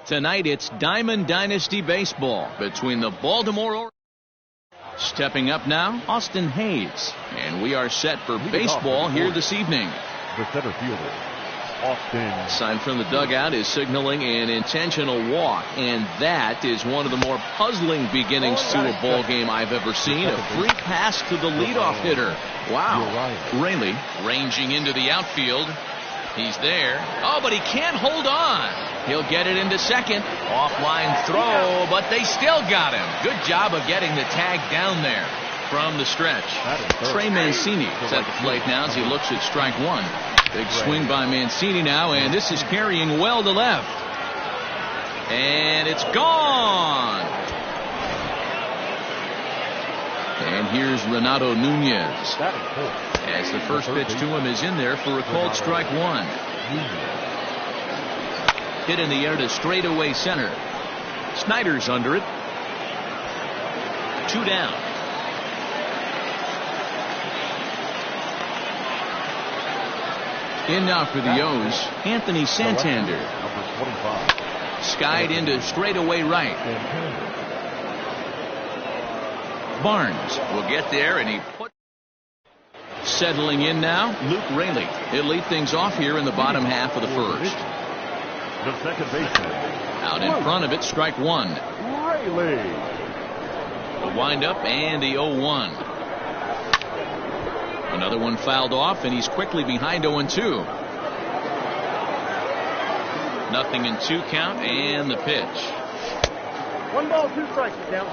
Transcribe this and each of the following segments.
Tonight it's Diamond Dynasty Baseball between the Baltimore Orioles. Stepping up now, Austin Hayes. And we are set for baseball here this evening. The center fielder, Austin. Sign from the dugout is signaling an intentional walk, and that is one of the more puzzling beginnings to a ball game I've ever seen. A free pass to the leadoff hitter. Wow. Rayleigh ranging into the outfield. He's there. Oh, but he can't hold on. He'll get it into second. Offline throw, but they still got him. Good job of getting the tag down there from the stretch. Trey Mancini is at the plate now as he looks at strike one. Big swing by Mancini now, and this is carrying well to left. And it's gone. And here's Renato Nunez. As the first pitch to him is in there for a called strike one. Hit in the air to straightaway center. Snyder's under it. 2 down. In now for the O's, Anthony Santander. Skied into straightaway right. Barnes will get there, and he put. Settling in now, Luke Rayleigh. He'll lead things off here in the bottom half of the first. The second baseman. Out in front of it, strike one. Rayleigh. The windup and the 0-1. Another one fouled off, and he's quickly behind 0-2. Nothing in 2 count, and the pitch. 1 ball, 2 strikes, down.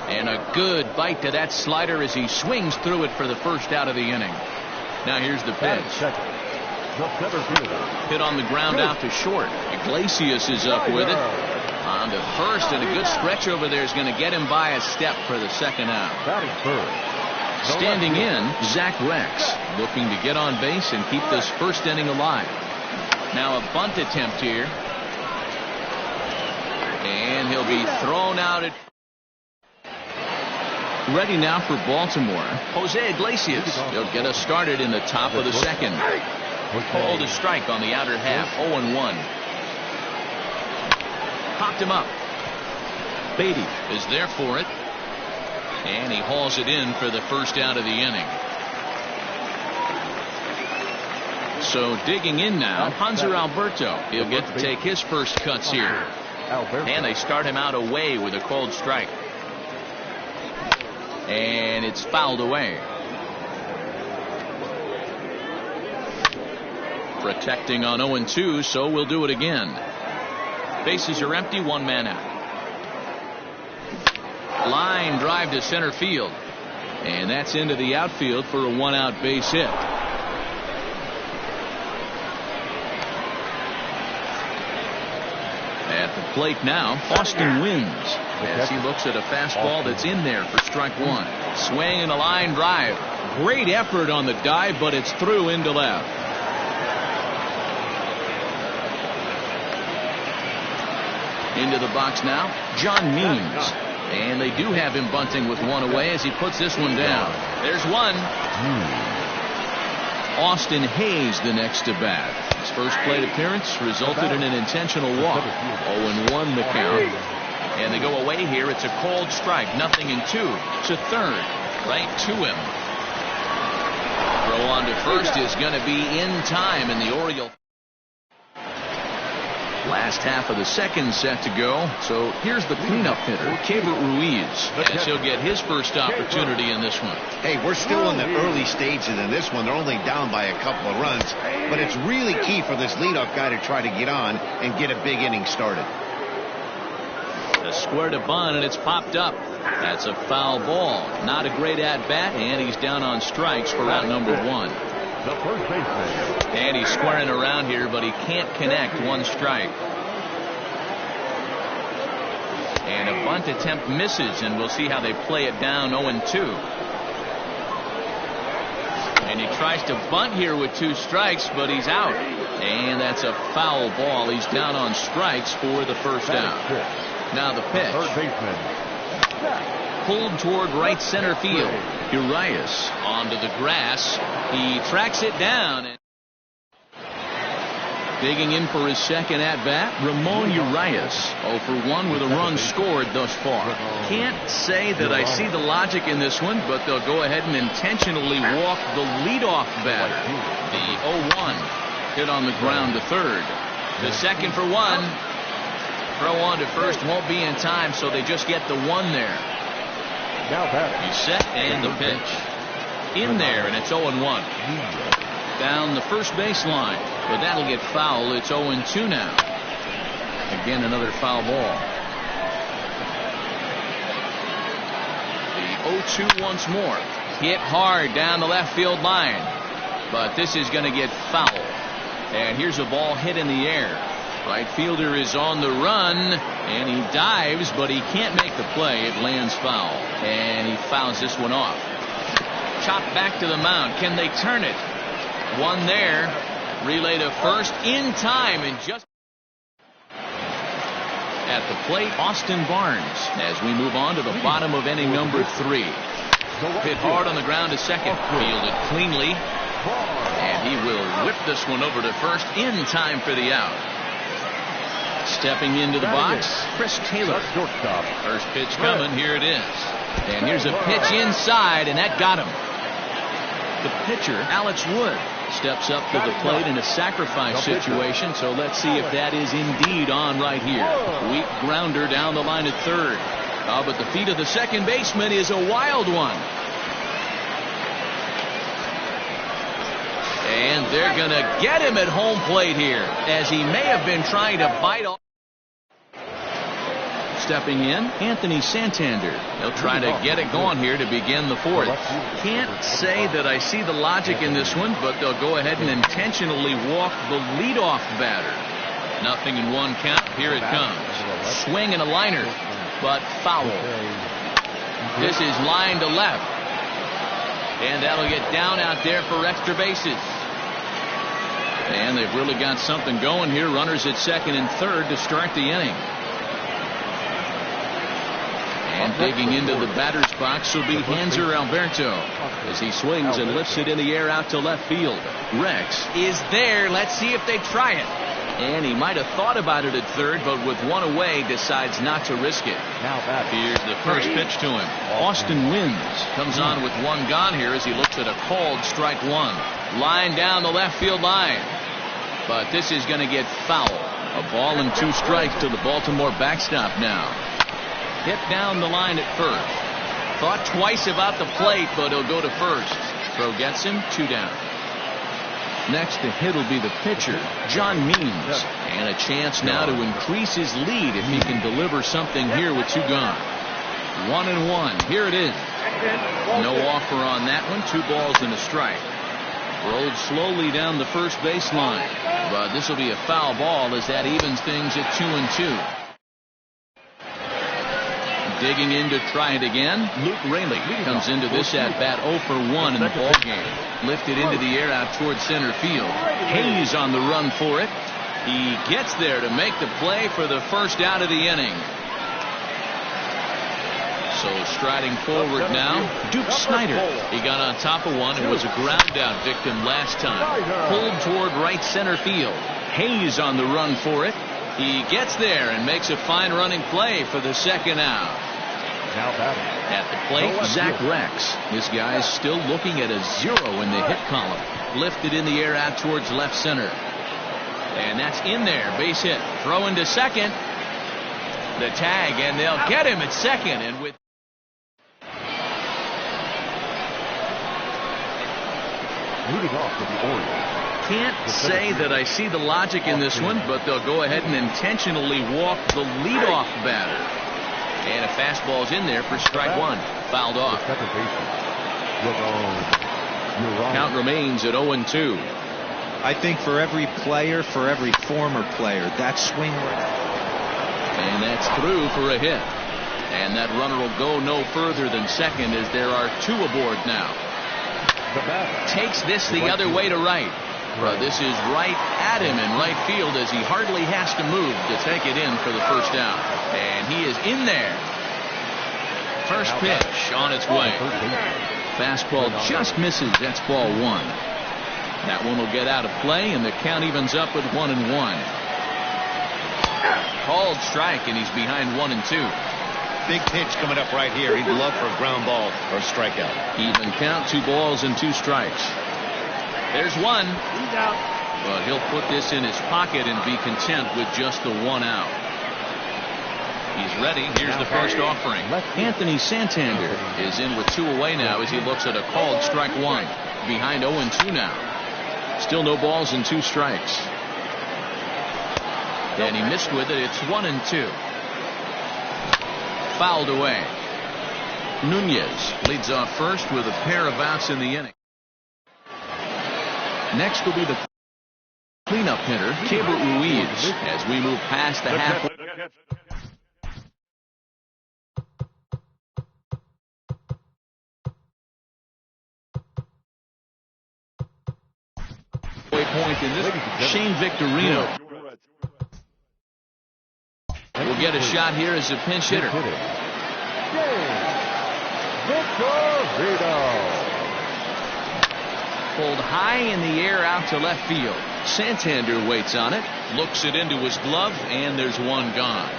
And a good bite to that slider as he swings through it for the first out of the inning. Now here's the pitch. Hit on the ground out to short. Iglesias is up with it. On to first, and a good stretch over there is going to get him by a step for the second out. Standing in, Zach Rex, looking to get on base and keep this first inning alive. Now a bunt attempt here. And he'll be thrown out at. Ready now for Baltimore, Jose Iglesias. He'll get us started in the top of the second. Called a strike on the outer half. 0-1. Popped him up. Beatty is there for it. And he hauls it in for the first out of the inning. So digging in now, Hanser Alberto. He'll get to take his first cuts here. And they start him out away with a called strike. And it's fouled away. Protecting on 0-2, so we'll do it again. Bases are empty, 1 man out. Line drive to center field. And that's into the outfield for a 1-out base hit. At the plate now, Austin wins. As he looks at a fastball that's in there for strike one. Swing and a line drive. Great effort on the dive, but it's through into left. Into the box now, John Means. And they do have him bunting with 1 away as he puts this one down. There's 1. Austin Hayes the next to bat. His first plate appearance resulted in an intentional walk. 0-1 the count. And they go away here. It's a called strike. Nothing in 2. To third. Right to him. Throw on to first is going to be in time, and the Orioles. Last half of the second set to go. So here's the cleanup hitter, Keibert Ruiz, as he'll get his first opportunity in this one. Hey, we're still in the early stages in this one. They're only down by a couple of runs, but it's really key for this leadoff guy to try to get on and get a big inning started. The square to bunt, and it's popped up. That's a foul ball. Not a great at bat, and he's down on strikes for out number 1. The first baseman. And he's squaring around here, but he can't connect. 1 strike. And a bunt attempt misses, and we'll see how they play it down 0-2. And he tries to bunt here with 2 strikes, but he's out. And that's a foul ball. He's down on strikes for the first out. Now the pitch. Third baseman. Pulled toward right center field. Urias onto the grass. He tracks it down. Digging in for his second at-bat, Ramon Urias. 0 for 1 with a run scored thus far. Can't say that I see the logic in this one, but they'll go ahead and intentionally walk the leadoff batter. The 0-1 hit on the ground to third. The second for 1. Throw on to first won't be in time, so they just get the 1 there. Now batting. He's set, and the pitch. In there, and it's 0-1. Down the first baseline, but that'll get foul. It's 0-2 now. Again, another foul ball. The 0-2 once more. Hit hard down the left field line, but this is going to get foul. And here's a ball hit in the air. Right fielder is on the run, and he dives, but he can't make the play. It lands foul, and he fouls this one off. Chopped back to the mound. Can they turn it? One there. Relay to first in time, and just at the plate, Austin Barnes, as we move on to the bottom of inning number 3. Hit hard on the ground to second. Fielded cleanly, and he will whip this one over to first in time for the out. Stepping into the box, Chris Taylor. First pitch coming. Here it is. And here's a pitch inside, and that got him. The pitcher, Alex Wood, steps up to the plate in a sacrifice situation, so let's see if that is indeed on right here. Weak grounder down the line at third. But the feet of the second baseman is a wild one. And they're going to get him at home plate here, as he may have been trying to bite off. Stepping in, Anthony Santander. They'll try to get it going here to begin the fourth. Can't say that I see the logic in this one, but they'll go ahead and intentionally walk the leadoff batter. Nothing in 1 count. Here it comes. Swing and a liner, but foul. This is line to left, and that'll get down out there for extra bases. And they've really got something going here. Runners at second and third to start the inning. And digging into the batter's box will be Hanser Alberto as he swings and lifts it in the air out to left field. Rex is there. Let's see if they try it. And he might have thought about it at third, but with 1 away, decides not to risk it. Here's the first pitch to him. Austin Wins comes on with 1 gone here as he looks at a called strike 1. Line down the left field line, but this is going to get foul. A ball and 2 strikes to the Baltimore backstop now. Hit down the line at first. Thought twice about the plate, but he'll go to first. Throw gets him, 2 down. Next to hit will be the pitcher, John Means. And a chance now to increase his lead if he can deliver something here with 2 gone. 1-1. Here it is. No offer on that one. 2 balls and a strike. Rolled slowly down the first baseline, but this will be a foul ball as that evens things at 2-2. Digging in to try it again, Luke Raley comes into this at bat 0 for 1 in the ball game. Lifted into the air out towards center field. Hayes on the run for it. He gets there to make the play for the first out of the inning. So striding forward now, Duke Snyder. He got on top of one and was a ground out victim last time. Pulled toward right center field. Hayes on the run for it. He gets there and makes a fine running play for the second out. At the plate, Zach Rex. This guy's still looking at a 0 in the hit column. Lifted in the air out towards left center. And that's in there. Base hit. Throw into second. The tag, and they'll get him at second. And with Leading off for the Orioles. Can't say that I see the logic in this one, but they'll go ahead and intentionally walk the leadoff batter. And a fastball's in there for strike 1. Fouled off. Count remains at 0-2. I think for every player, for every former player, that swing. And that's through for a hit. And that runner will go no further than second as there are 2 aboard now. Takes this the other way to right. This is right at him in right field as he hardly has to move to take it in for the first out. And he is in there. First pitch on its way. Fastball just misses. That's ball 1. That one will get out of play, and the count evens up at 1-1. Called strike, and he's behind 1-2. Big pitch coming up right here. He'd love for a ground ball or a strikeout. Even count, 2 balls and 2 strikes. There's one. He's out. But he'll put this in his pocket and be content with just the 1 out. He's ready. Here's the first offering. Anthony Santander is in with 2 away now as he looks at a called strike 1. Behind 0-2 now. Still no balls and 2 strikes. And he missed with it. It's 1-2. Fouled away. Nunez leads off first with a pair of outs in the inning. Next will be the cleanup hitter, Keibert Ruiz, as we move past the halfway point in this. Shane Victorino will get a shot here as a pinch hitter. Pulled high in the air out to left field. Santander waits on it, looks it into his glove, and there's one gone.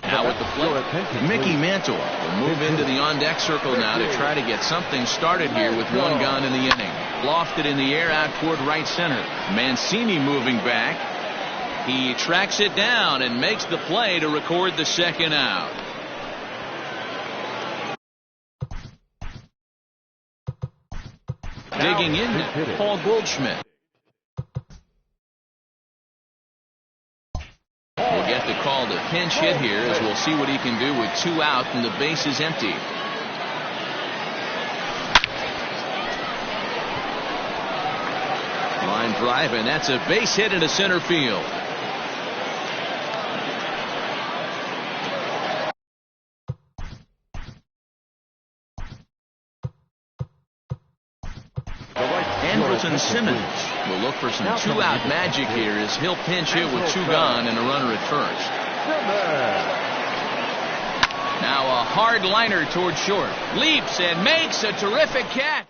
Now at the plate, Mickey Mantle will move into the on-deck circle now to try to get something started here with 1 gone in the inning. Lofted in the air out toward right center. Mancini moving back. He tracks it down and makes the play to record the 2nd out. Digging in, Paul Goldschmidt. We'll get the call to pinch hit here as we'll see what he can do with 2 out and the base is empty. Line drive, and that's a base hit into center field. Andrelton Simmons will look for some 2-out magic here as he'll pinch hit with 2 gone and a runner at first. Now a hard liner toward short. Leaps and makes a terrific catch.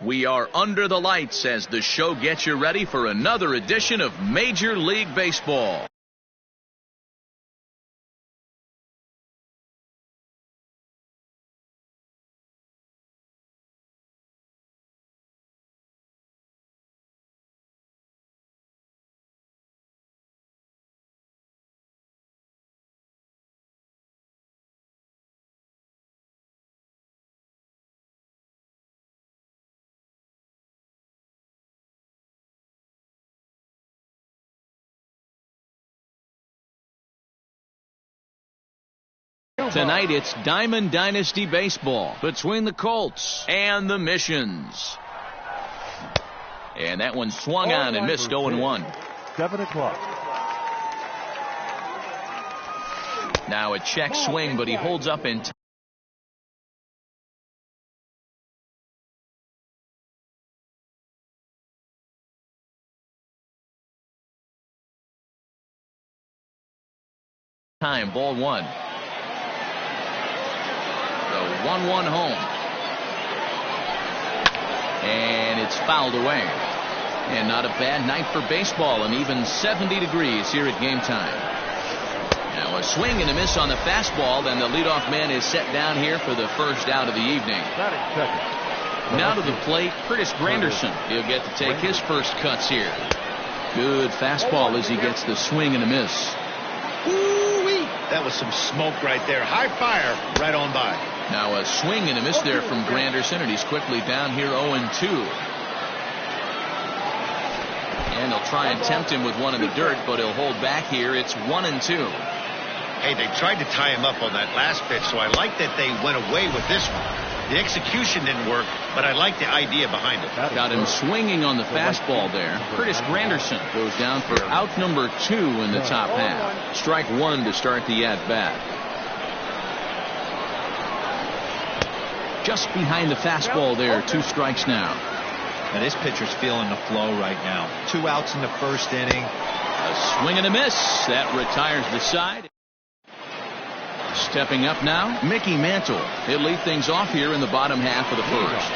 We are under the lights as the show gets you ready for another edition of Major League Baseball. Tonight it's Diamond Dynasty Baseball between the Colts and the Missions. And that one swung on and missed 0-1. 7 o'clock. Now a check swing, but he holds up in time. Ball one. 1-1 home. And it's fouled away. And not a bad night for baseball, and even 70 degrees here at game time. Now a swing and a miss on the fastball, and the leadoff man is set down here for the first out of the evening. Now to the plate, Curtis Granderson. He'll get to take his first cuts here. Good fastball as he gets the swing and a miss. Ooh-wee. That was some smoke right there. High fire right on by. Now a swing and a miss there from Granderson, and he's quickly down here 0-2. And they'll try and tempt him with one in the dirt, but he'll hold back here. It's 1-2. Hey, they tried to tie him up on that last pitch, so I like that they went away with this one. The execution didn't work, but I like the idea behind it. Got him swinging on the fastball there. Curtis Granderson goes down for out number 2 in the top half. Strike one to start the at-bat. Just behind the fastball there. 2 strikes now. Now this pitcher's feeling the flow right now. 2 outs in the first inning. A swing and a miss. That retires the side. Stepping up now, Mickey Mantle. He'll lead things off here in the bottom half of the first.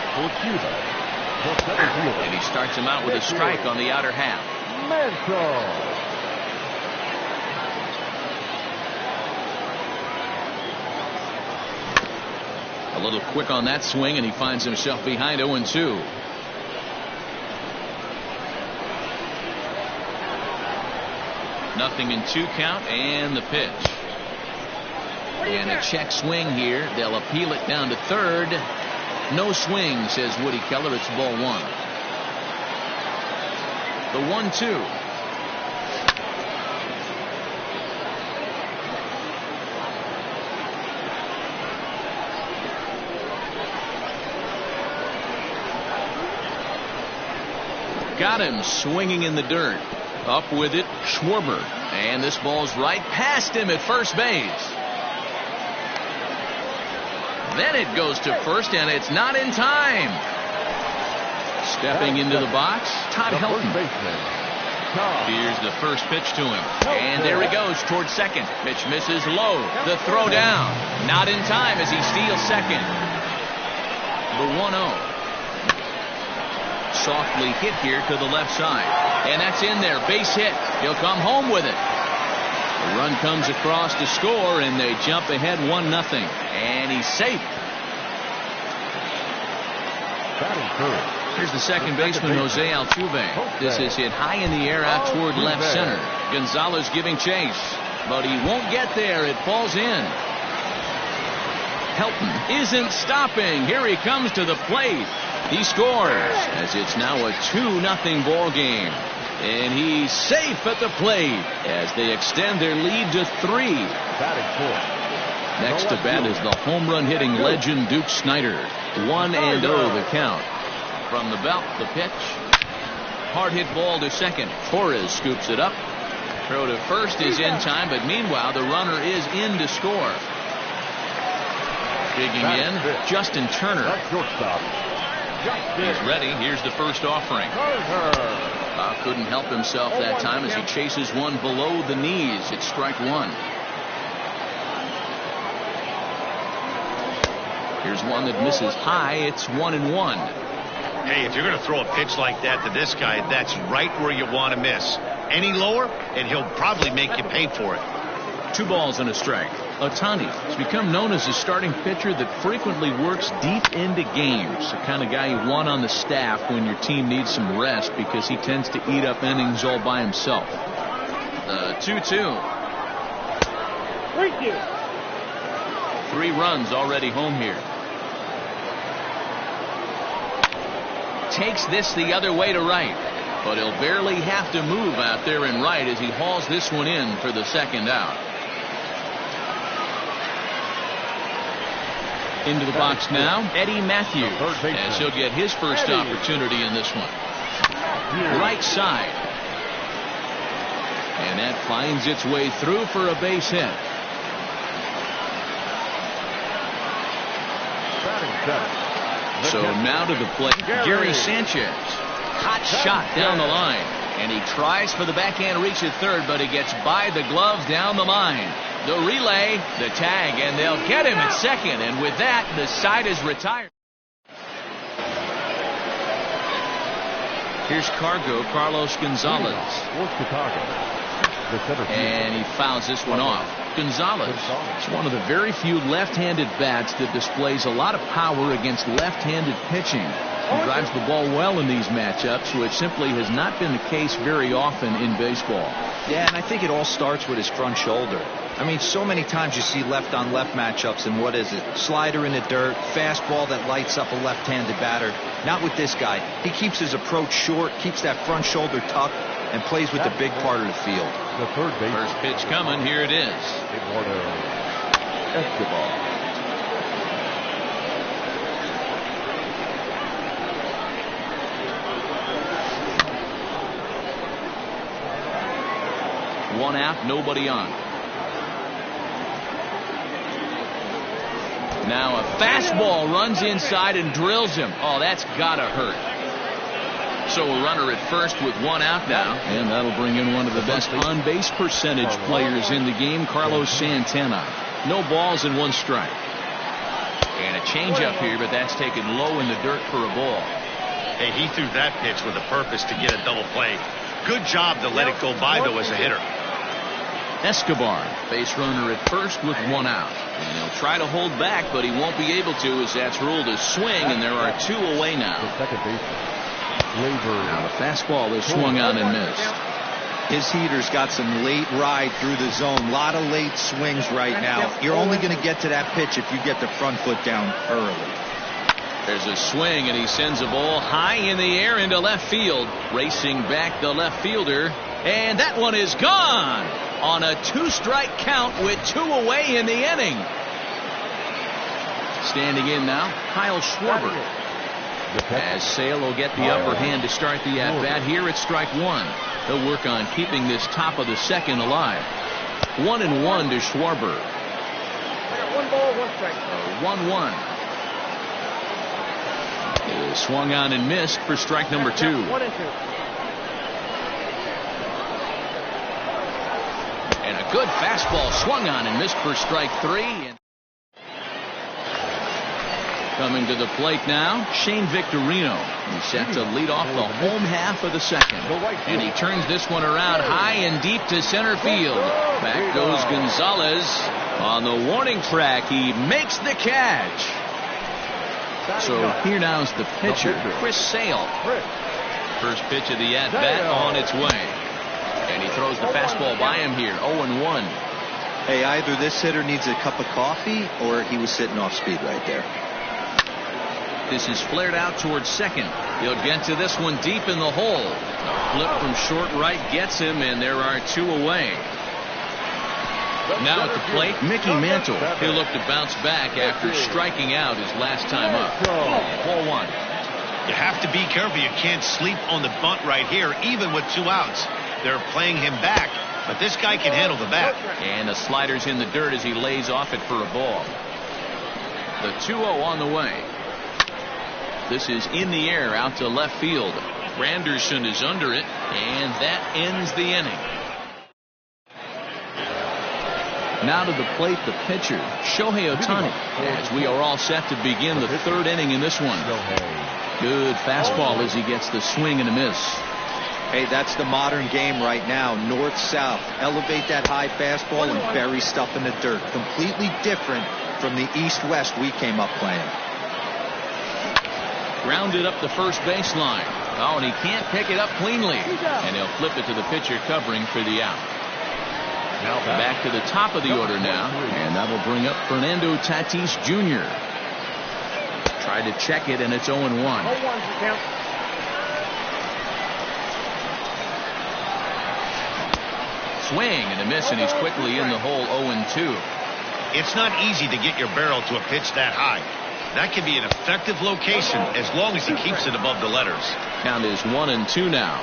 And he starts him out with a strike on the outer half. A little quick on that swing, and he finds himself behind 0-2. Nothing in 2 count, and the pitch. And a check swing here. They'll appeal it down to third. No swing, says Woody Keller. It's ball 1. The 1-2. Got him swinging in the dirt. Up with it, Schwarber. And this ball's right past him at first base. Then it goes to first, and it's not in time. Stepping into the box, Todd Helton. Here's the first pitch to him. And there he goes towards second. Pitch misses low. The throw down. Not in time as he steals second. The 1-0. Softly hit here to the left side. And that's in there. Base hit. He'll come home with it. The run comes across to score, and they jump ahead 1-0. And he's safe. Here's the second baseman, Jose Altuve. This is hit high in the air out toward left center. Gonzalez giving chase, but he won't get there. It falls in. Helton isn't stopping. Here he comes to the plate. He scores as it's now a 2-0 ball game. And he's safe at the plate as they extend their lead to 3. Next to bat is the home run hitting legend Duke Snider. 1-0 the count. From the belt, the pitch. Hard hit ball to second. Torres scoops it up. Throw to first is in time, but meanwhile the runner is in to score. Digging in, Justin Turner. He's ready. Here's the first offering. Couldn't help himself that time as he chases one below the knees. It's strike 1. Here's one that misses high. It's 1-1. Hey, if you're going to throw a pitch like that to this guy, that's right where you want to miss. Any lower, and he'll probably make you pay for it. 2 balls and a strike. Ohtani has become known as a starting pitcher that frequently works deep into games. The kind of guy you want on the staff when your team needs some rest because he tends to eat up innings all by himself. 2-2. 3 runs already home here. Takes this the other way to right, but he'll barely have to move out there in right as he hauls this one in for the second out. Into the box now, Eddie Matthews, as he'll get his first opportunity in this one. Right side. And that finds its way through for a base hit. So now to the plate, Gary Sanchez. Hot shot down the line. And he tries for the backhand reach at third, but he gets by the glove down the line. The relay, the tag, and they'll get him at second. And with that, the side is retired. Here's Carlos Gonzalez. And he fouls this one off. Gonzalez is one of the very few left-handed bats that displays a lot of power against left-handed pitching. He drives the ball well in these matchups, which simply has not been the case very often in baseball. Yeah, and I think it all starts with his front shoulder. I mean, so many times you see left-on-left matchups, and what is it? Slider in the dirt, fastball that lights up a left-handed batter. Not with this guy. He keeps his approach short, keeps that front shoulder tucked, and plays with the big part of the field. The third base. First pitch coming. Here it is. Escobar. One out, nobody on. Now a fastball runs inside and drills him. Oh, that's gotta hurt. So a runner at first with 1 out now. And that'll bring in one of the best on-base percentage players in the game, Carlos Santana. No balls and 1 strike. And a changeup here, but that's taken low in the dirt for a ball. Hey, he threw that pitch with a purpose to get a double play. Good job to let it go by, though, as a hitter. Escobar, base runner at first with 1 out. And he'll try to hold back, but he won't be able to as that's ruled a swing, and there are 2 away now. Now the fastball is swung on and missed. His heater's got some late ride through the zone. A lot of late swings right now. You're only going to get to that pitch if you get the front foot down early. There's a swing, and he sends a ball high in the air into left field. Racing back the left fielder, and that one is gone on a 2-strike count with 2 away in the inning. Standing in now, Kyle Schwarber. As Sale will get the upper hand to start the at-bat here at strike 1. He'll work on keeping this top of the second alive. 1-1 to Schwarber. 1 ball, 1 strike. 1-1. Swung on and missed for strike number 2. 1-2. And a good fastball swung on and missed for strike 3. And coming to the plate now, Shane Victorino. He's set to lead off the home half of the second. And he turns this one around high and deep to center field. Back goes Gonzalez. On the warning track, he makes the catch. So here now's the pitcher, Chris Sale. First pitch of the at-bat on its way. And he throws the fastball by him here, 0-1. Hey, either this hitter needs a cup of coffee or he was sitting off speed right there. This is flared out towards second. He'll get to this one deep in the hole. A flip from short right gets him, and there are 2 away. Now at the plate, Mickey Mantle. He'll look to bounce back after striking out his last time up. 4-1. You have to be careful. You can't sleep on the bunt right here, even with 2 outs. They're playing him back, but this guy can handle the bat. And the slider's in the dirt as he lays off it for a ball. The 2-0 on the way. This is in the air out to left field. Granderson is under it, and that ends the inning. Now to the plate, the pitcher, Shohei Ohtani, as we are all set to begin the 3rd inning in this one. Good fastball as he gets the swing and a miss. Hey, that's the modern game right now. North-south. Elevate that high fastball and bury stuff in the dirt. Completely different from the east-west we came up playing. Grounded up the first baseline. Oh, and he can't pick it up cleanly. And he'll flip it to the pitcher covering for the out. Now back to the top of the order now. And that'll bring up Fernando Tatis Jr. Tried to check it, and it's 0-1. 0-1 count. Swing and a miss, and he's quickly in the hole. 0-2. It's not easy to get your barrel to a pitch that high. That can be an effective location as long as he keeps it above the letters. Count is 1-2 now.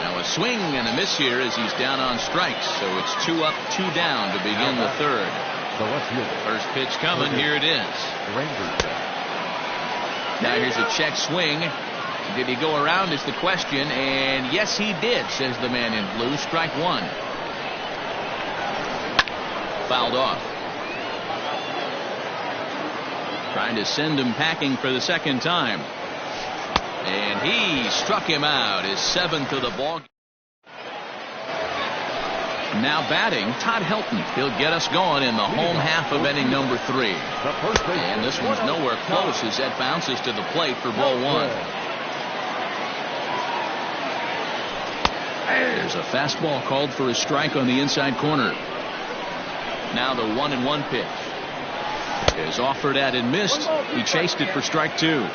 Now a swing and a miss here as he's down on strikes. So it's 2 up, 2 down to begin the third. First pitch coming. Here it is. Now here's a check swing. Did he go around is the question, and yes he did, says the man in blue. Strike one. Fouled off. Trying to send him packing for the second time. And he struck him out. His 7th of the ball. Now batting, Todd Helton. He'll get us going in the home half of inning number 3. And this one's nowhere close as that bounces to the plate for ball 1. There's a fastball called for a strike on the inside corner. Now the 1-1 pitch is offered at and missed. He chased it for strike 2.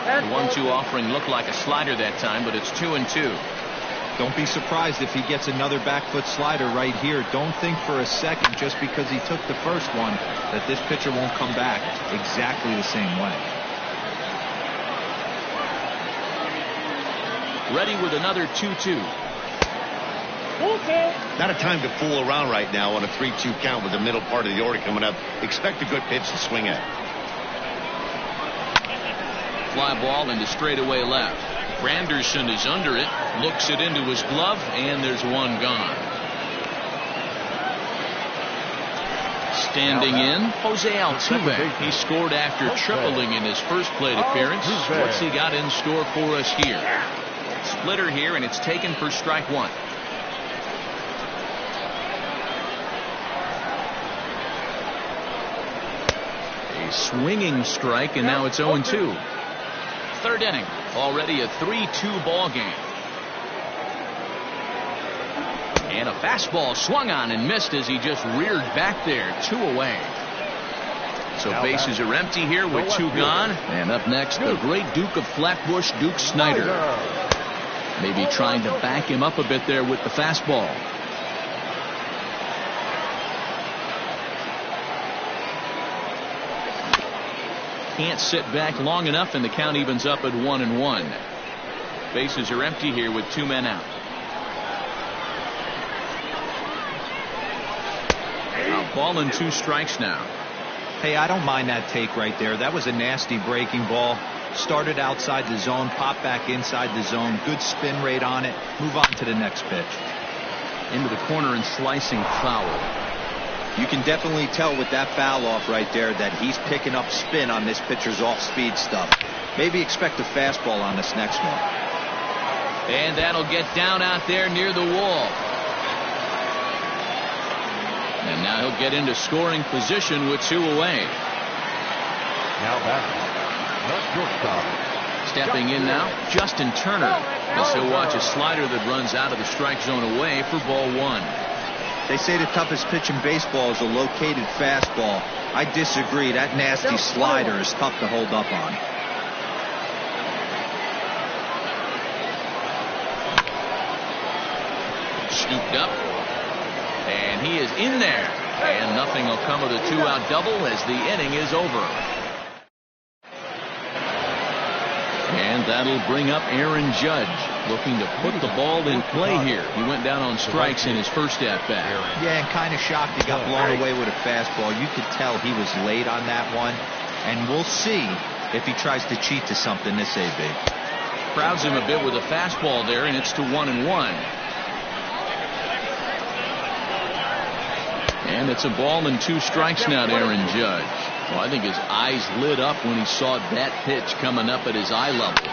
The 1-2 offering looked like a slider that time, but it's 2-2. Don't be surprised if he gets another back foot slider right here. Don't think for a second, just because he took the first one, that this pitcher won't come back exactly the same way. Ready with another 2-2. Not a time to fool around right now on a 3-2 count with the middle part of the order coming up. Expect a good pitch to swing at. Fly ball into straightaway left. Granderson is under it, looks it into his glove, and there's one gone. Standing in, Jose Altuve. He scored after tripling in his first plate appearance. What's he got in store for us here? Splitter here, and it's taken for strike 1. A swinging strike, and now it's 0-2. Third inning, already a 3-2 ball game. And a fastball swung on and missed as he just reared back there. 2 away. So bases are empty here with 2 gone. And up next, the great Duke of Flatbush, Duke Snider. Maybe trying to back him up a bit there with the fastball. Can't sit back long enough, and the count evens up at 1-1. Bases are empty here with 2 men out. Ball and 2 strikes now. Hey, I don't mind that take right there. That was a nasty breaking ball. Started outside the zone, popped back inside the zone. Good spin rate on it. Move on to the next pitch. Into the corner and slicing foul. You can definitely tell with that foul off right there that he's picking up spin on this pitcher's off-speed stuff. Maybe expect a fastball on this next one. And that'll get down out there near the wall. And now he'll get into scoring position with 2 away. Now back. Stepping in now, Justin Turner. As he'll watch a slider that runs out of the strike zone away for ball 1. They say the toughest pitch in baseball is a located fastball. I disagree. That nasty slider is tough to hold up on. Scooped up. And he is in there. And nothing will come of the 2-out double as the inning is over. And that'll bring up Aaron Judge, looking to put the ball in play here. He went down on strikes in his first at-bat. Yeah, and kind of shocked he got blown away with a fastball. You could tell he was late on that one. And we'll see if he tries to cheat to something this AB. Crowds him a bit with a fastball there, and it's to 1-1. And it's a ball and 2 strikes now to Aaron Judge. Well, I think his eyes lit up when he saw that pitch coming up at his eye level.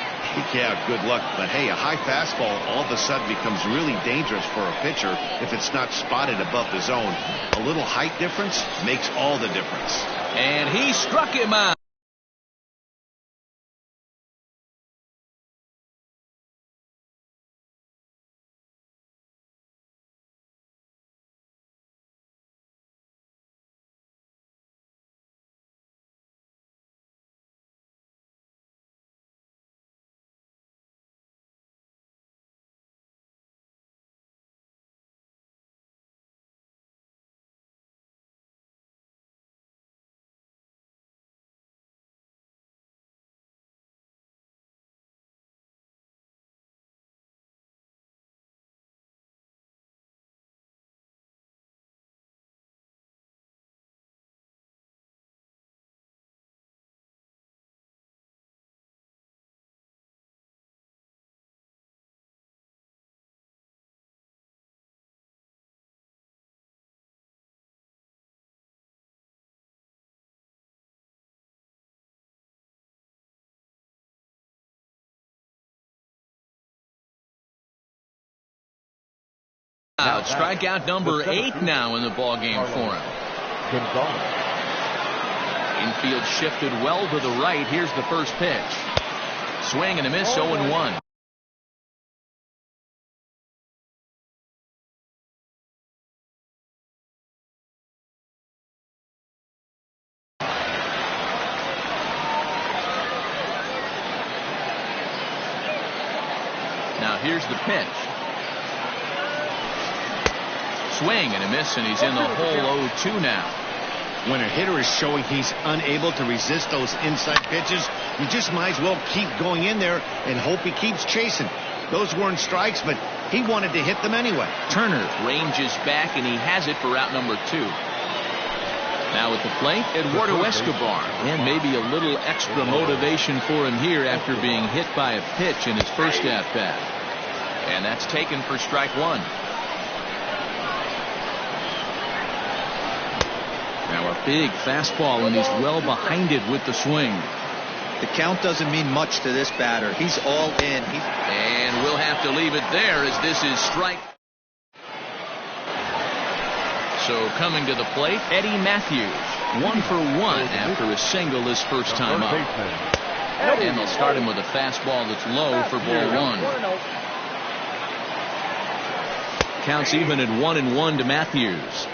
Yeah, good luck. But hey, a high fastball all of a sudden becomes really dangerous for a pitcher if it's not spotted above the zone. A little height difference makes all the difference. And he struck him out. Strikeout number 8 now in the ball game for him. Infield shifted well to the right. Here's the first pitch. Swing and a miss, 0-1. Now here's the pitch. Swing and a miss, and he's in the hole 0-2 now. When a hitter is showing he's unable to resist those inside pitches, you just might as well keep going in there and hope he keeps chasing. Those weren't strikes, but he wanted to hit them anyway. Turner ranges back, and he has it for out number 2. Now at the plate, Eduardo Escobar. And maybe a little extra motivation for him here after being hit by a pitch in his first at-bat. And that's taken for strike 1. Now a big fastball, and he's well behind it with the swing. The count doesn't mean much to this batter. He's all in. And we'll have to leave it there as this is strike. So coming to the plate, Eddie Matthews. 1 for 1 after a single his first time up. And they'll start him with a fastball that's low for ball 1. Counts even at 1-1 to Matthews.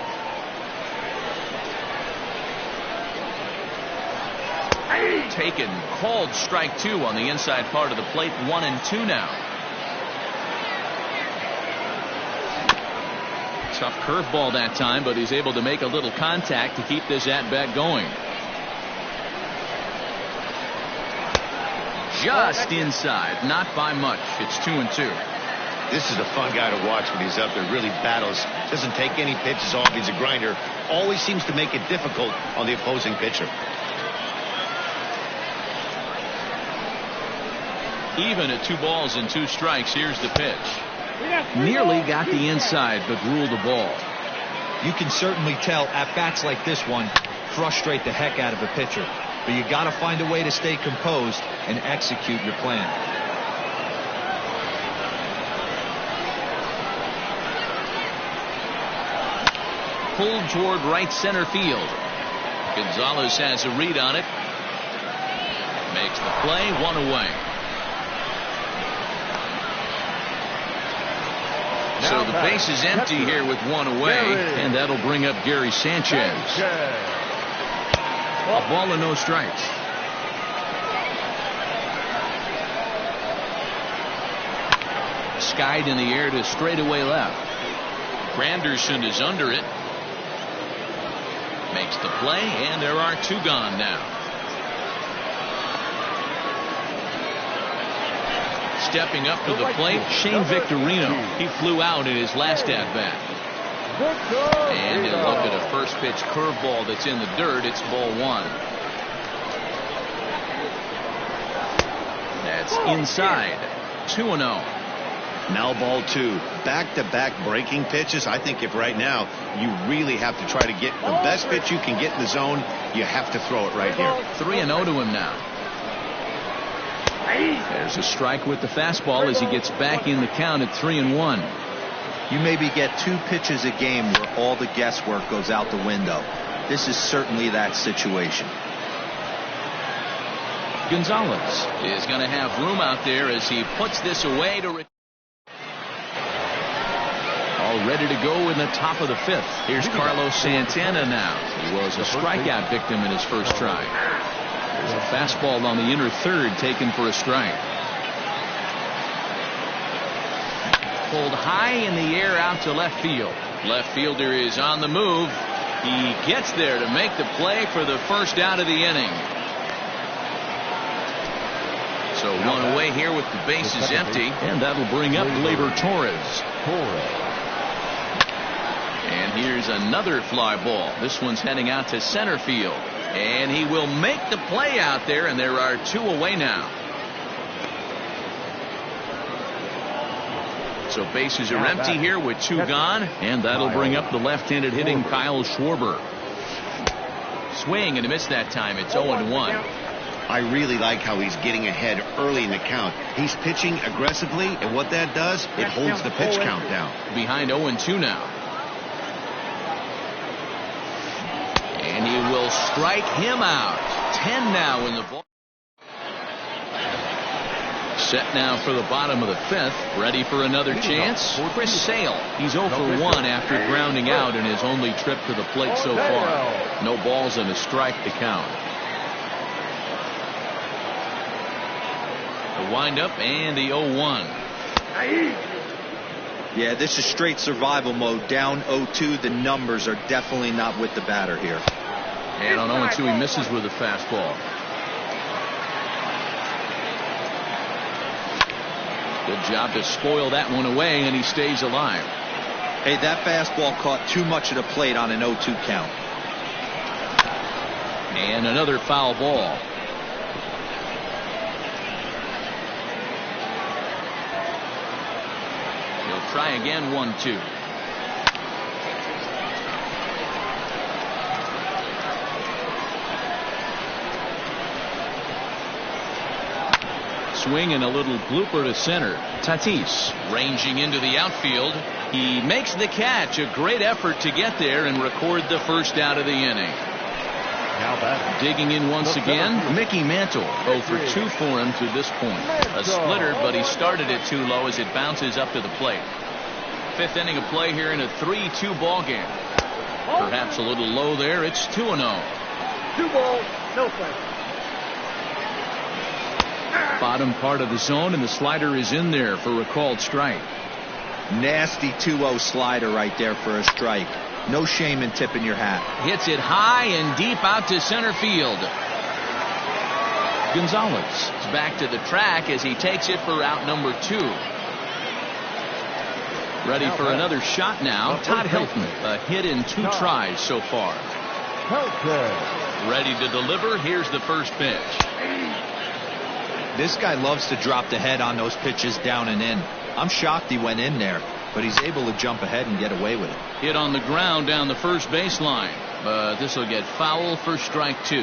Taken, called strike 2 on the inside part of the plate. 1-2 now. Tough curveball that time, but he's able to make a little contact to keep this at-bat going. Just inside, not by much. It's 2-2. This is a fun guy to watch when he's up there. Really battles. Doesn't take any pitches off. He's a grinder. Always seems to make it difficult on the opposing pitcher. Even at 2 balls and 2 strikes. Here's the pitch. Nearly got the inside, but ruled the ball. You can certainly tell at bats like this one frustrate the heck out of a pitcher. But you got to find a way to stay composed and execute your plan. Pulled toward right center field. Gonzalez has a read on it. Makes the play, 1 away. So the base is empty here with 1 away, and that'll bring up Gary Sanchez. A ball and no strikes. Skied in the air to straightaway left. Granderson is under it. Makes the play, and there are 2 gone now. Stepping up to the plate, Shane Victorino. He flew out in his last at-bat. And a look at a first pitch curveball that's in the dirt. It's ball 1. That's inside. 2-0. Now ball 2. Back-to-back breaking pitches. I think if right now you really have to try to get the best pitch you can get in the zone, you have to throw it right here. 3-0 to him now. There's a strike with the fastball as he gets back in the count at 3-1. You maybe get 2 pitches a game where all the guesswork goes out the window. This is certainly that situation. Gonzalez is going to have room out there as he puts this away to all ready to go in the top of the 5th. Here's Carlos Santana now. He was a strikeout victim in his first try. There's a fastball on the inner third taken for a strike. Pulled high in the air out to left field. Left fielder is on the move. He gets there to make the play for the first out of the inning. So one away here with the bases empty, and that'll bring up Gleyber Torres. And here's another fly ball. This one's heading out to center field, and he will make the play out there, and there are 2 away now. So bases are empty here with 2 gone, and that'll bring up the left-handed hitting Kyle Schwarber. Swing and a miss that time. It's 0-1. I really like how he's getting ahead early in the count. He's pitching aggressively, and what that does, it holds the pitch count down. Behind 0-2 now. And he will strike him out. 10 now in the ball. Set now for the bottom of the 5th. Ready for another chance. Chris Sale. He's 0 for 1 after grounding out in his only trip to the plate so far. No balls and a strike to count. The windup and the 0-1. Yeah, this is straight survival mode. Down 0-2. The numbers are definitely not with the batter here. And on 0-2 he misses with a fastball. Good job to spoil that one away, and he stays alive. Hey, that fastball caught too much of the plate on an 0-2 count. And another foul ball. He'll try again. 1-2. Swing and a little blooper to center. Tatis ranging into the outfield. He makes the catch. A great effort to get there and record the first out of the inning. Now batting. Digging in once again, Mickey Mantle. 0 for 2 for him to this point. A splitter, but he started it too low as it bounces up to the plate. 5th inning of play here in a 3-2 ball game. Perhaps a little low there. It's 2-0. 2 balls, no strikes. Bottom part of the zone, and the slider is in there for a called strike. Nasty 2-0 slider right there for a strike. No shame in tipping your hat. Hits it high and deep out to center field. Gonzalez is back to the track as he takes it for out number 2. Ready for another shot now. Todd Helton, a hit in 2 tries so far. Ready to deliver. Here's the first pitch. This guy loves to drop the head on those pitches down and in. I'm shocked he went in there, but he's able to jump ahead and get away with it. Hit on the ground down the first baseline, but this will get foul for strike 2.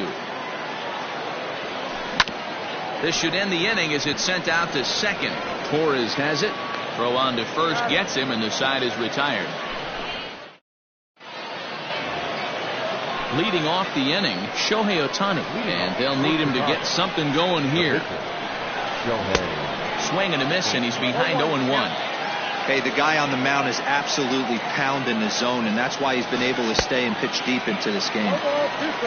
This should end the inning as it's sent out to second. Torres has it. Throw on to first gets him, and the side is retired. Leading off the inning, Shohei Ohtani, and they'll need him to get something going here. Swing and a miss, and he's behind 0-1. Hey, the guy on the mound is absolutely pounding the zone, and that's why he's been able to stay and pitch deep into this game.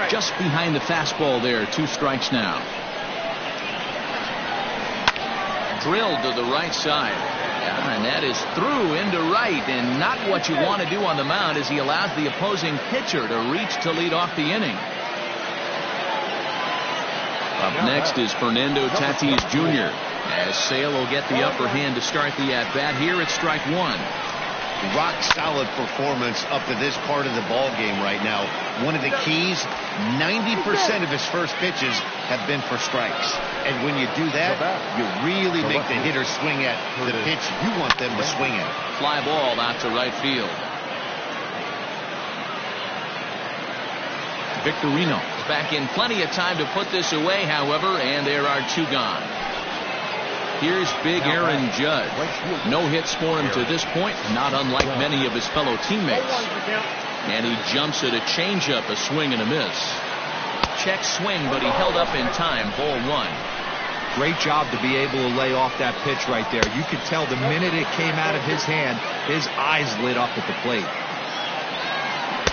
Just behind the fastball there. 2 strikes now. Drilled to the right side. And that is through into right, and not what you want to do on the mound as he allows the opposing pitcher to reach to lead off the inning. Up next is Fernando Tatis Jr. as Sale will get the upper hand to start the at-bat here at strike 1. rock-solid performance up to this part of the ball game right now. One of the keys, 90% of his first pitches have been for strikes. And when you do that, you really make the hitter swing at the pitch you want them to swing at. Fly ball out to right field. Victorino back in plenty of time to put this away, however, and there are two gone. Here's big Aaron Judge. No hits for him to this point, not unlike many of his fellow teammates. And he jumps at a changeup, a swing and a miss. Check swing, but he held up in time. Ball one. Great job to be able to lay off that pitch right there. You could tell the minute it came out of his hand, his eyes lit up at the plate.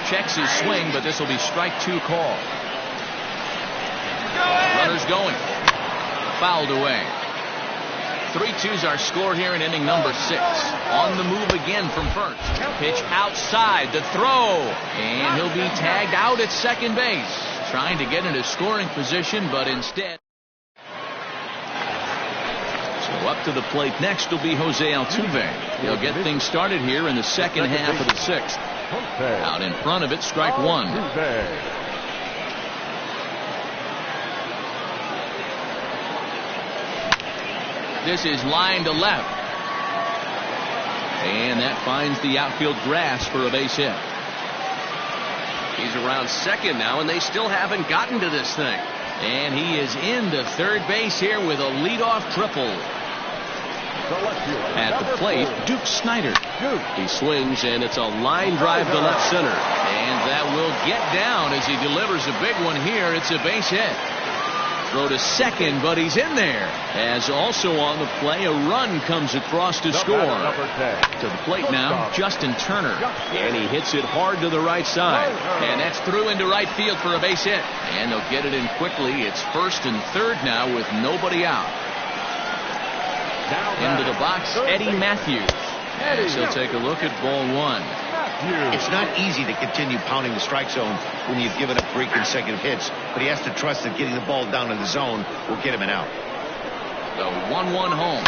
Checks his swing, but this will be strike two call. Runner's going. Fouled away. 3-2's our score here in inning number 6. On the move again from first. Pitch outside, the throw. And he'll be tagged out at second base. Trying to get into scoring position, but instead. So up to the plate next will be Jose Altuve. He'll get things started here in the second half of the 6th. Out in front of it, strike one. This is line to left. And that finds the outfield grass for a base hit. He's around second now, and they still haven't gotten to this thing. And he is into third base here with a leadoff triple. At the plate, Duke Snider. He swings, and it's a line drive to left center. And that will get down as he delivers a big one here. It's a base hit. Throw to second, but he's in there. As also on the play, a run comes across to score. To the plate now, Justin Turner. And he hits it hard to the right side. And that's through into right field for a base hit. And they'll get it in quickly. It's first and third now with nobody out. Into the box, Eddie Matthews. As he'll take a look at ball one. It's not easy to continue pounding the strike zone when you've given up 3 consecutive hits, but he has to trust that getting the ball down in the zone will get him an out. The 1-1 home.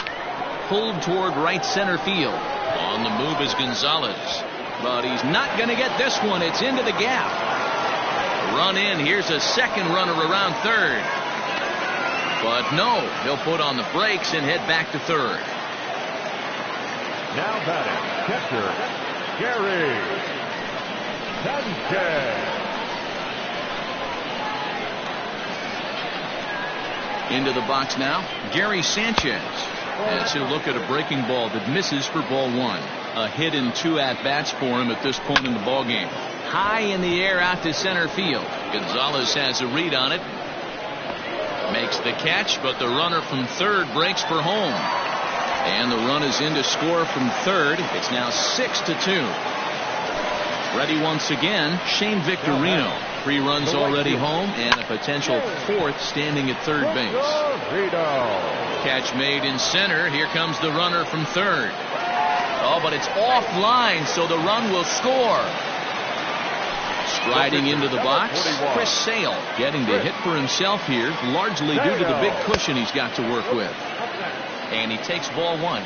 Pulled toward right center field. On the move is Gonzalez. But he's not going to get this one. It's into the gap. Run in. Here's a second runner around third. But no, he'll put on the brakes and head back to third. Now batting, catcher, Gary Sanchez. Into the box now, Gary Sanchez. As he'll look at a breaking ball that misses for ball one. A hit in 2 at-bats for him at this point in the ball game. High in the air out to center field. Gonzalez has a read on it. Makes the catch, but the runner from third breaks for home. And the run is in to score from third. It's now 6-2. Ready once again, Shane Victorino. 3 runs already home and a potential 4th standing at third base. Catch made in center. Here comes the runner from third. Oh, but it's offline, so the run will score. Striding into the box, Chris Sale getting the hit for himself here, largely due to the big cushion he's got to work with. And he takes ball one.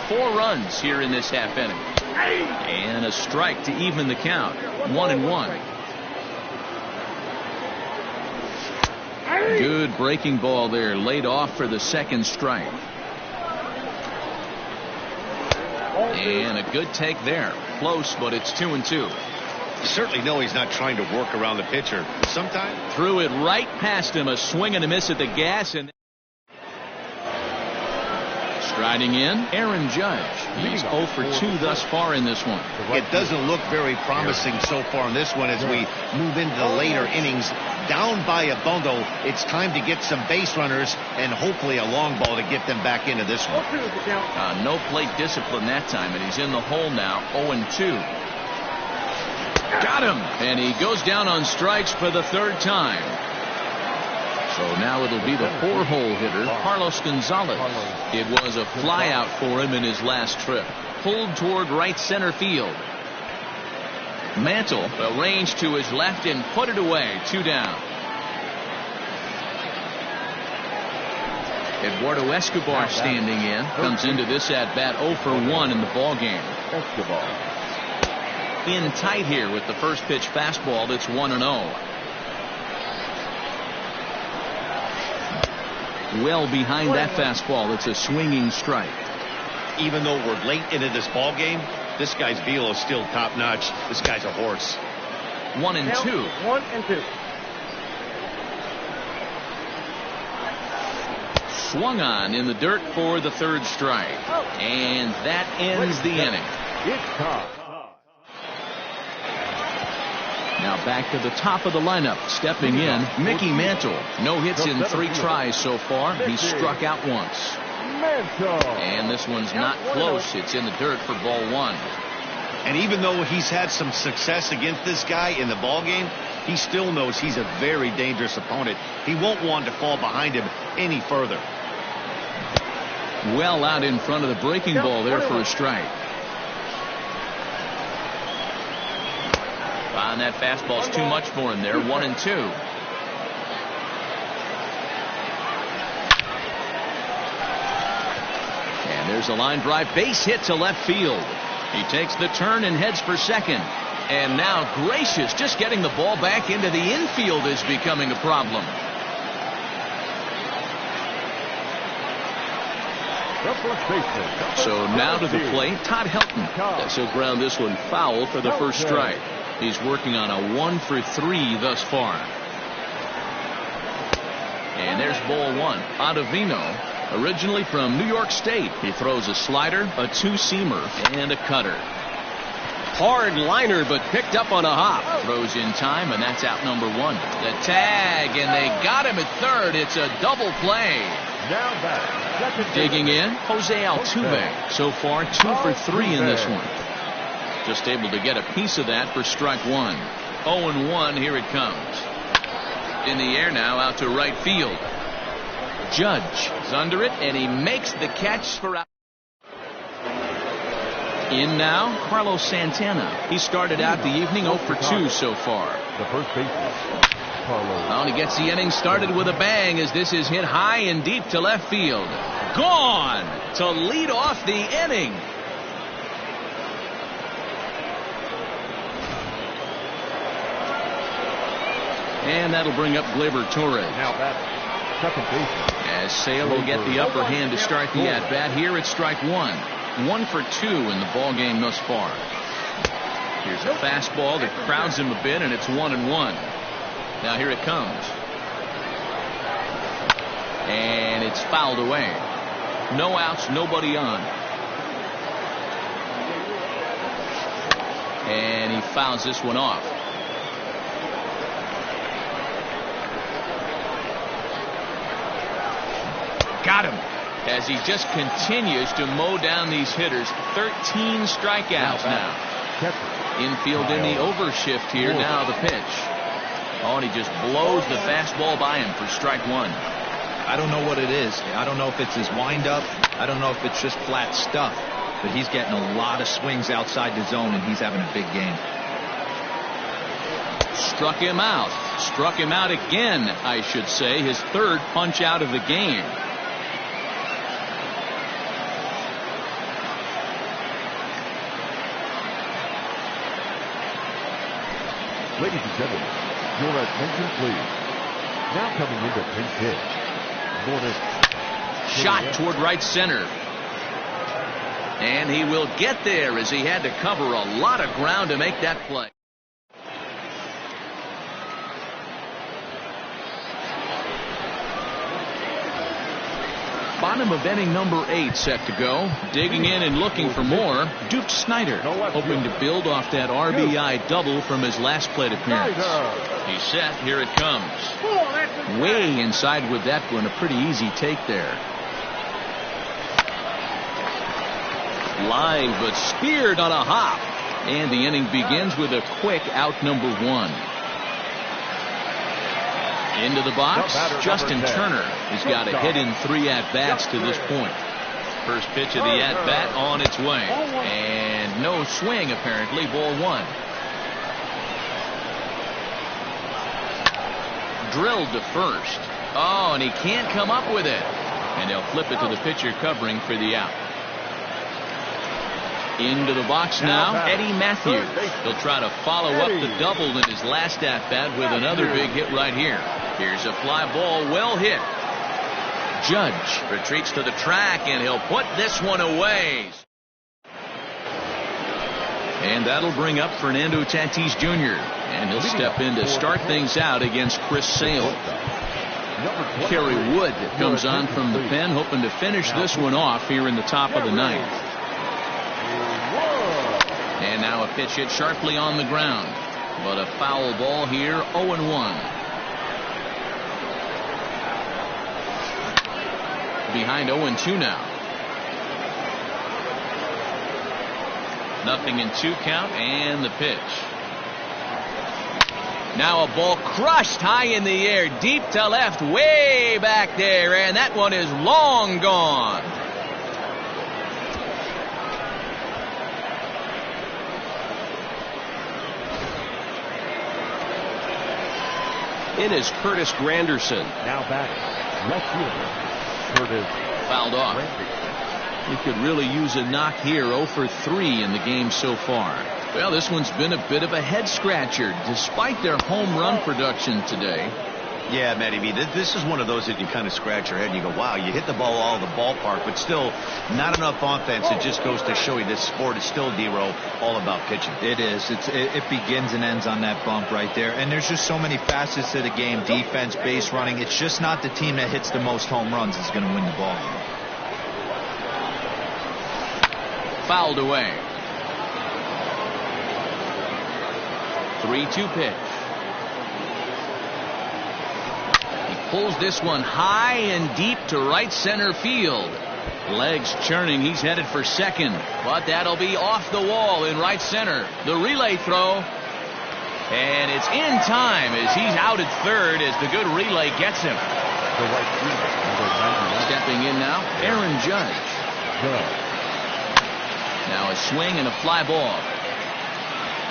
4 runs here in this half inning. And a strike to even the count. 1-1. Good breaking ball there, laid off for the second strike. And a good take there. Close, but it's 2-2. You certainly know he's not trying to work around the pitcher. Sometimes threw it right past him. A swing and a miss at the gas. And striding in, Aaron Judge. He's 0 for 2 thus far in this one. It doesn't look very promising so far in this one as we move into the later innings. Down by a bundle, it's time to get some base runners and hopefully a long ball to get them back into this one. No plate discipline that time, and he's in the hole now, 0-2. Got him, and he goes down on strikes for the 3rd time. So now it'll be the 4-hole hitter, Carlos Gonzalez. It was a flyout for him in his last trip. Pulled toward right center field. Mantle arranged to his left and put it away. 2 down. Eduardo Escobar standing in. Comes into this at-bat 0 for 1 in the ball game. Escobar. In tight here with the first pitch fastball that's 1-0. Well behind that fastball. It's a swinging strike. Even though we're late into this ball game, this guy's velo is still top notch. This guy's a horse. 1-2. 1-2. Swung on in the dirt for the third strike. And that ends the inning. It's time. Now back to the top of the lineup. Stepping in, Mickey Mantle. No hits in 3 tries so far. He struck out once. And this one's not close. It's in the dirt for ball 1. And even though he's had some success against this guy in the ball game, he still knows he's a very dangerous opponent. He won't want to fall behind him any further. Well out in front of the breaking ball there for a strike. And that fastball's too much for him there. 1-2. And there's a line drive base hit to left field. He takes the turn and heads for second. And now Gracious just getting the ball back into the infield is becoming a problem. So now to the plate, Todd Helton. Yes, he'll ground this one foul for the first strike. He's working on a 1 for 3 thus far. And there's ball 1. Ottavino, originally from New York State. He throws a slider, a 2-seamer, and a cutter. Hard liner, but picked up on a hop. Throws in time, and that's out number 1. The tag, and they got him at third. It's a double play. Now back. Digging in, Jose Altuve. So far, 2 for 3 in this one. Just able to get a piece of that for strike 1. 0-1, here it comes. In the air now, out to right field. Judge is under it, and he makes the catch for out. In now, Carlos Santana. He started out the evening 0 for 2 so far. The first baseman, Carlos. Well, he gets the inning started with a bang as this is hit high and deep to left field. Gone to lead off the inning. And that'll bring up Gleyber Torres. Now back. Second baseman. As Sale will get the upper hand to start the at-bat. Here it's strike 1. 1 for 2 in the ball game thus far. Here's a fastball that crowds him a bit, and it's 1-1. Now here it comes. And it's fouled away. No outs, nobody on. And he fouls this one off. Got him. As he just continues to mow down these hitters. 13 strikeouts now. Infield in the overshift here. Now the pitch. Oh, and he just blows the fastball by him for strike 1. I don't know what it is. I don't know if it's his windup. I don't know if it's just flat stuff. But he's getting a lot of swings outside the zone, and he's having a big game. Struck him out. Struck him out again, I should say. His third punch out of the game. Ladies and gentlemen, your attention please. Now coming into pinch hit. Shot toward right center. And he will get there as he had to cover a lot of ground to make that play. Bottom of inning number 8 set to go. Digging in and looking for more. Duke Snider hoping to build off that RBI double from his last plate appearance. He's set. Here it comes. Way inside with that one. A pretty easy take there. Line but speared on a hop. And the inning begins with a quick out number 1. Into the box, Justin Turner. He's got a hit in 3 at-bats to this point. First pitch of the at-bat on its way. And no swing, apparently. Ball 1. Drilled to first. Oh, and he can't come up with it. And they'll flip it to the pitcher covering for the out. Into the box now, Eddie Matthews. He'll try to follow up the double in his last at-bat with another big hit right here. Here's a fly ball, well hit. Judge retreats to the track, and he'll put this one away. And that'll bring up Fernando Tatis Jr. And he'll step in to start things out against Chris Sale. Kerry Wood comes on from the pen, hoping to finish this one off here in the top of the ninth. And now a pitch hit sharply on the ground. But a foul ball here, 0-1. Behind 0-2 now. 0-2 count, and the pitch. Now a ball crushed high in the air, deep to left, way back there, and that one is long gone. It is Curtis Granderson. Now back, left fielder, Curtis. Fouled off. He could really use a knock here. 0 for 3 in the game so far. Well, this one's been a bit of a head scratcher despite their home run production today. Yeah, Matty B, this is one of those that you kind of scratch your head and you go, wow, you hit the ball all the ballpark, but still not enough offense. It just goes to show you this sport is still, D-Row, all about pitching. It is. It begins and ends on that bump right there. And there's just so many facets to the game. Defense, base running. It's just not the team that hits the most home runs that's going to win the ball. Fouled away. 3-2 pitch. Pulls this one high and deep to right center field. Legs churning. He's headed for second, but that'll be off the wall in right center. The relay throw, and it's in time as he's out at third as the good relay gets him. Stepping in now, Aaron Judge. Now a swing and a fly ball,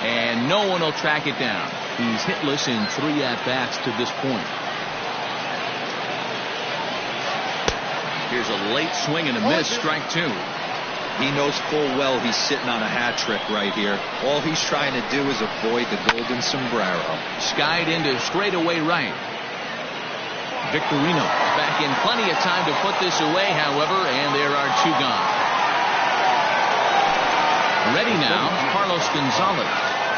and no one will track it down. He's hitless in 3 at-bats to this point. Here's a late swing and a miss, strike 2. He knows full well he's sitting on a hat trick right here. All he's trying to do is avoid the golden sombrero. Skied into straightaway right. Victorino back in plenty of time to put this away, however, and there are 2 gone. Ready now, Carlos Gonzalez.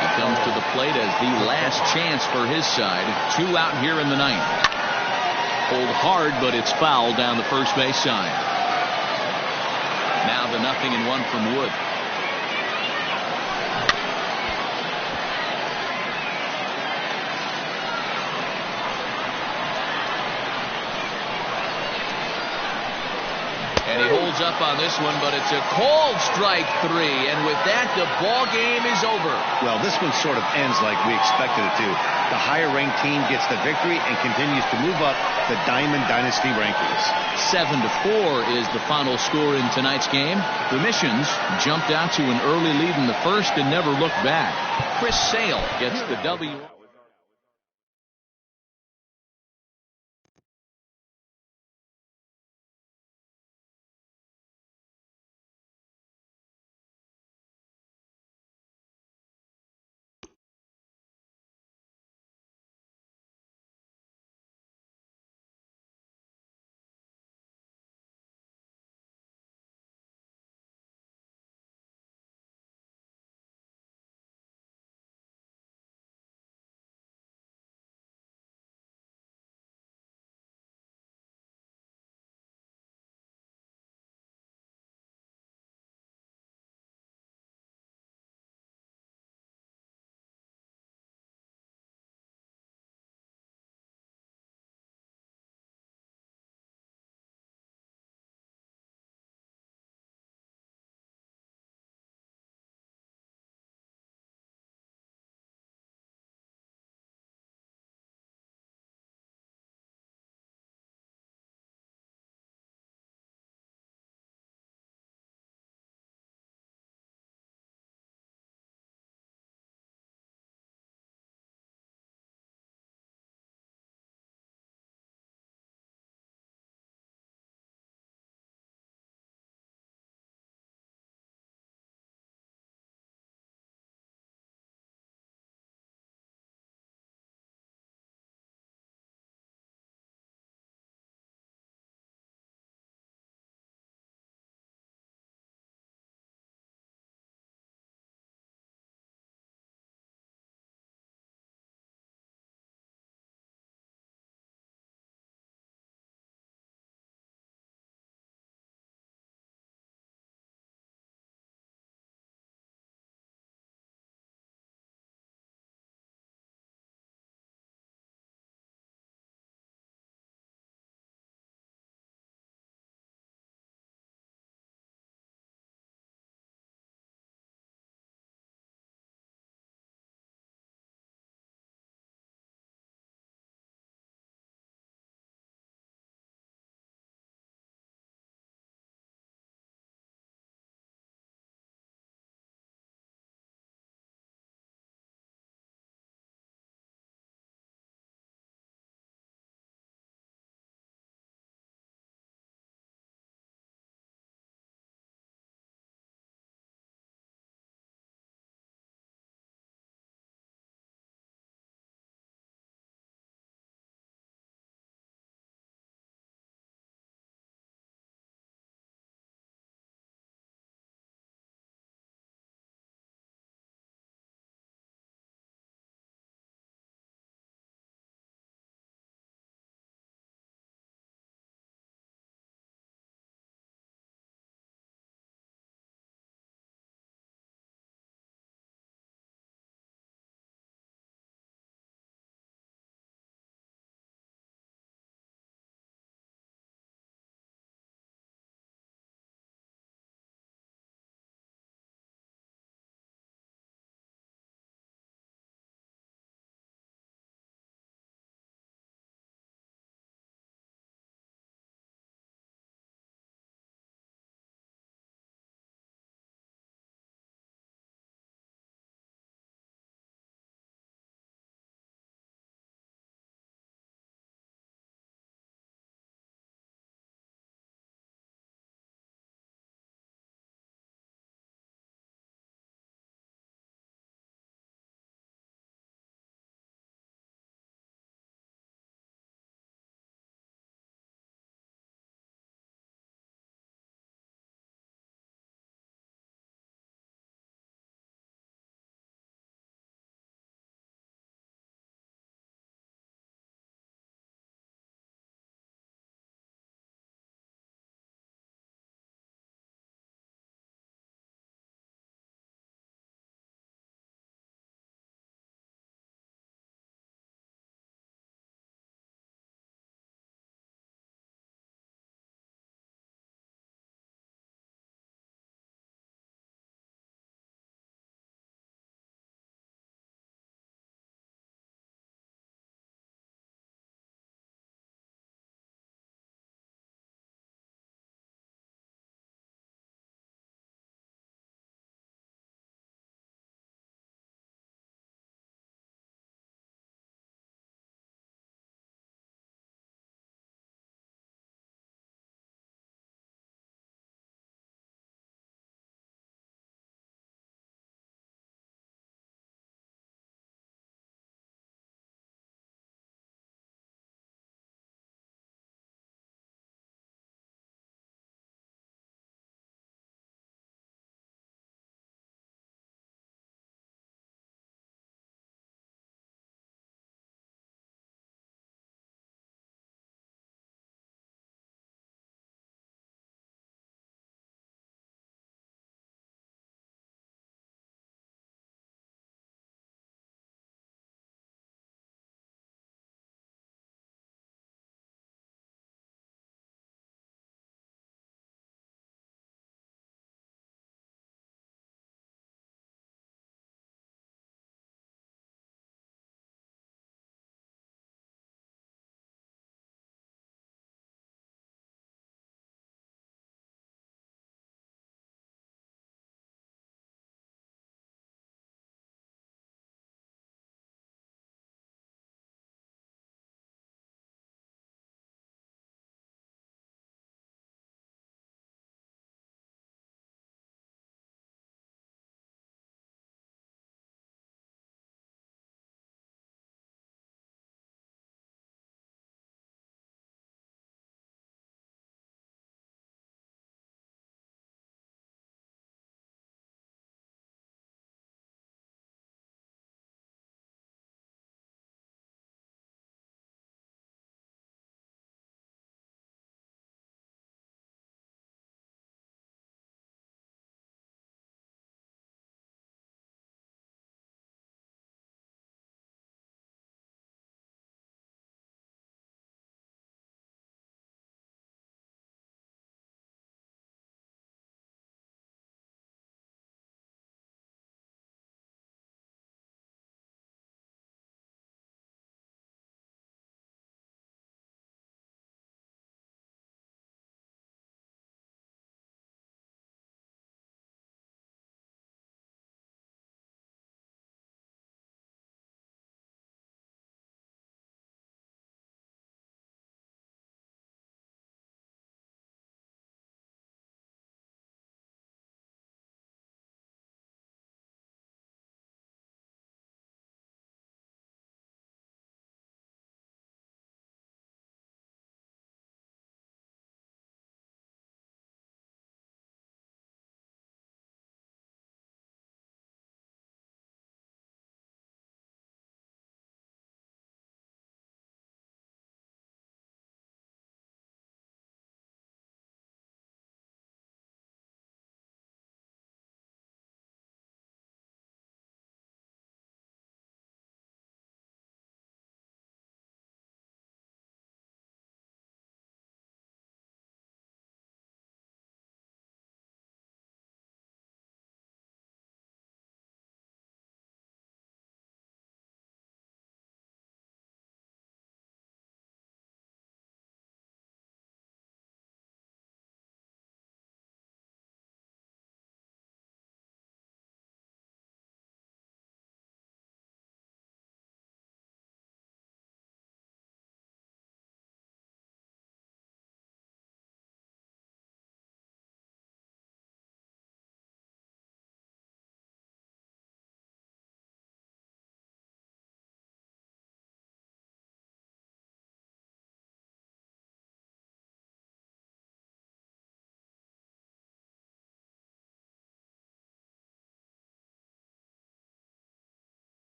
He comes to the plate as the last chance for his side. 2 out here in the ninth. Pulled hard, but it's foul down the first base side. Now the 0-1 from Wood. And he holds up on this one, but it's a called strike 3. And with that, the ball game is over. Well, this one sort of ends like we expected it to. The higher-ranked team gets the victory and continues to move up the Diamond Dynasty rankings. 7-4 is the final score in tonight's game. The Missions jumped out to an early lead in the first and never looked back. Chris Sale gets the W.